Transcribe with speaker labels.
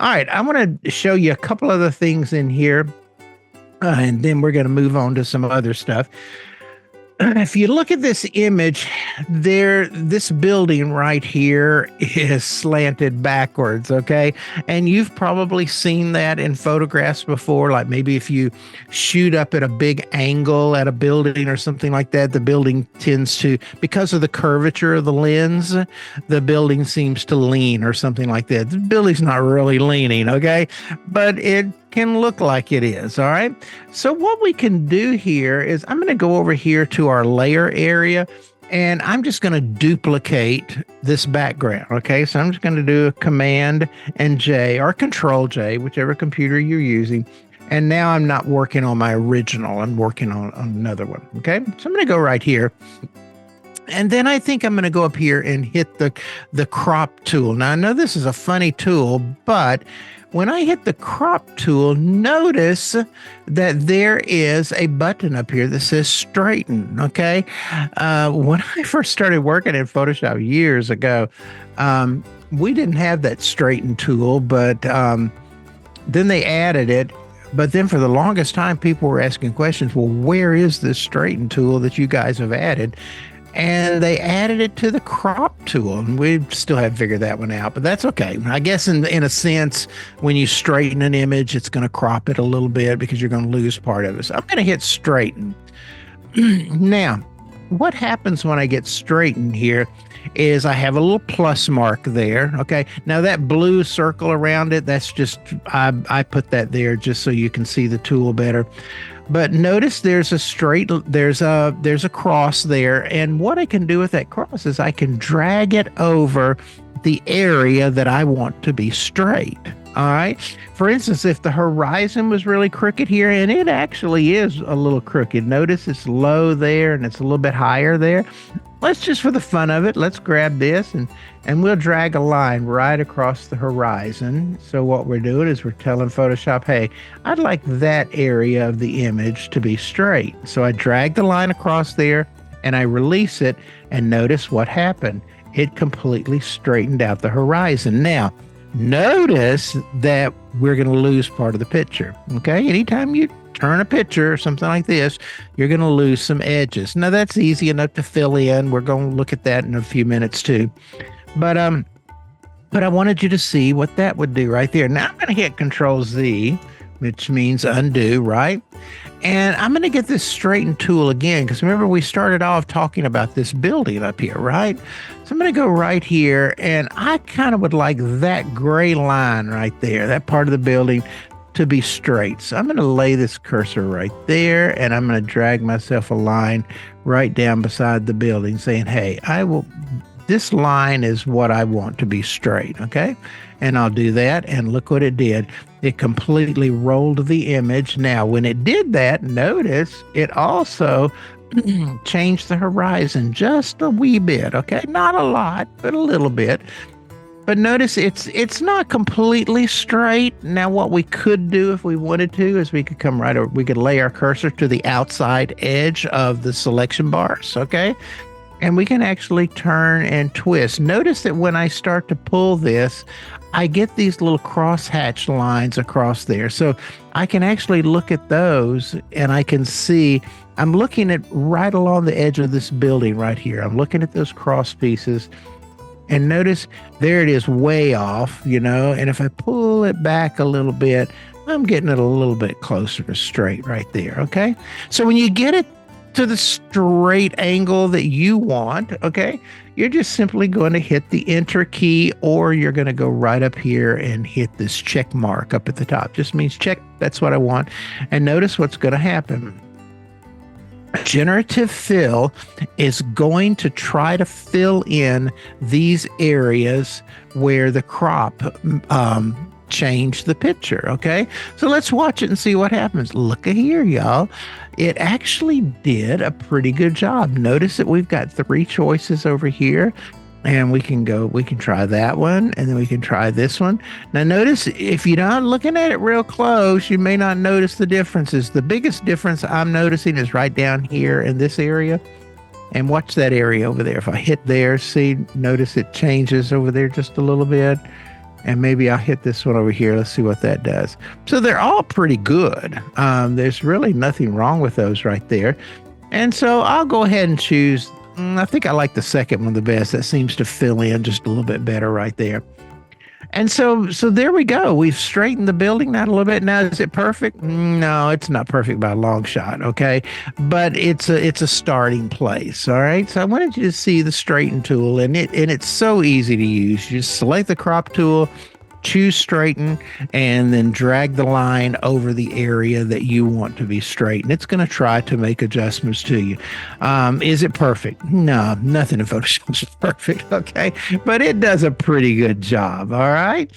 Speaker 1: All right, I want to show you a couple other things in here, and then we're going to move on to some other stuff. If you look at this image, this building right here is slanted backwards, okay? And you've probably seen that in photographs before, like maybe if you shoot up at a big angle at a building or something like that, the building tends to, because of the curvature of the lens, the building seems to lean or something like that. The building's not really leaning, okay? But it can look like it is. All right. So what we can do here is I'm going to go over here to our layer area, and I'm just going to duplicate this background. Okay. So I'm just going to do Command and J or Control J, whichever computer you're using. And now I'm not working on my original. I'm working on another one. Okay. So I'm going to go right here. And then I think I'm going to go up here and hit the crop tool. Now I know this is a funny tool, but when I hit the crop tool, notice that there is a button up here that says straighten. Okay. When I first started working in Photoshop years ago, we didn't have that straighten tool, but then they added it. But then for the longest time, people were asking questions. Well, where is this straighten tool that you guys have added? And they added it to the crop tool, and we still haven't figured that one out, but that's okay. I guess in a sense, when you straighten an image, it's going to crop it a little bit because you're going to lose part of it. So I'm going to hit straighten. Now, what happens when I get straighten here is I have a little plus mark there. Okay. Now that blue circle around it, that's just, I put that there just so you can see the tool better. But notice there's a cross there. And what I can do with that cross is I can drag it over the area that I want to be straight. All right. For instance, if the horizon was really crooked here, and it actually is a little crooked, notice it's low there and it's a little bit higher there. Let's just, for the fun of it, let's grab this and we'll drag a line right across the horizon. So what we're doing is we're telling Photoshop, hey, I'd like that area of the image to be straight. So I drag the line across there and I release it, and notice what happened. It completely straightened out the horizon. Now, notice that we're going to lose part of the picture. Okay. Anytime you turn a picture or something like this, you're going to lose some edges. Now that's easy enough to fill in. We're going to look at that in a few minutes too. But I wanted you to see what that would do right there. Now I'm going to hit Control Z, which means undo, right? And I'm going to get this straighten tool again, because remember we started off talking about this building up here, right? So I'm going to go right here, and I kind of would like that gray line right there, that part of the building, to be straight. So I'm going to lay this cursor right there, and I'm going to drag myself a line right down beside the building saying, hey, this line is what I want to be straight. Okay. And I'll do that. And look what it did. It completely rolled the image. Now, when it did that, notice it also changed the horizon just a wee bit. Okay. Not a lot, but a little bit. But notice it's not completely straight. Now, what we could do if we wanted to is we could come right over, we could lay our cursor to the outside edge of the selection bars, okay? And we can actually turn and twist. Notice that when I start to pull this, I get these little crosshatch lines across there. So I can actually look at those and I can see, I'm looking at right along the edge of this building right here. I'm looking at those cross pieces. And notice there it is way off, and if I pull it back a little bit, I'm getting it a little bit closer to straight right there, okay? So when you get it to the straight angle that you want, okay, you're just simply going to hit the Enter key, or you're going to go right up here and hit this check mark up at the top. Just means check, that's what I want. And notice what's going to happen. Generative fill is going to try to fill in these areas where the crop changed the picture. Okay, so let's watch it and see what happens. Look at here, y'all. It actually did a pretty good job. Notice that we've got 3 choices over here. And we can try that one, and then we can try this one. Now notice, if you're not looking at it real close, you may not notice the differences. The biggest difference I'm noticing is right down here in this area. And watch that area over there. If I hit there, see, notice it changes over there just a little bit. And maybe I'll hit this one over here. Let's see what that does. So they're all pretty good. There's really nothing wrong with those right there. And so I'll go ahead and choose. I think I like the second one the best. That seems to fill in just a little bit better right there. And so there we go. We've straightened the building out a little bit. Now, is it perfect? No, it's not perfect by a long shot. Okay, but it's a starting place. All right. So I wanted you to see the straighten tool, and it's so easy to use. You just select the crop tool, choose straighten, and then drag the line over the area that you want to be straightened. It's going to try to make adjustments to you. Is it perfect? No, nothing in Photoshop is perfect. Okay, but it does a pretty good job. All right.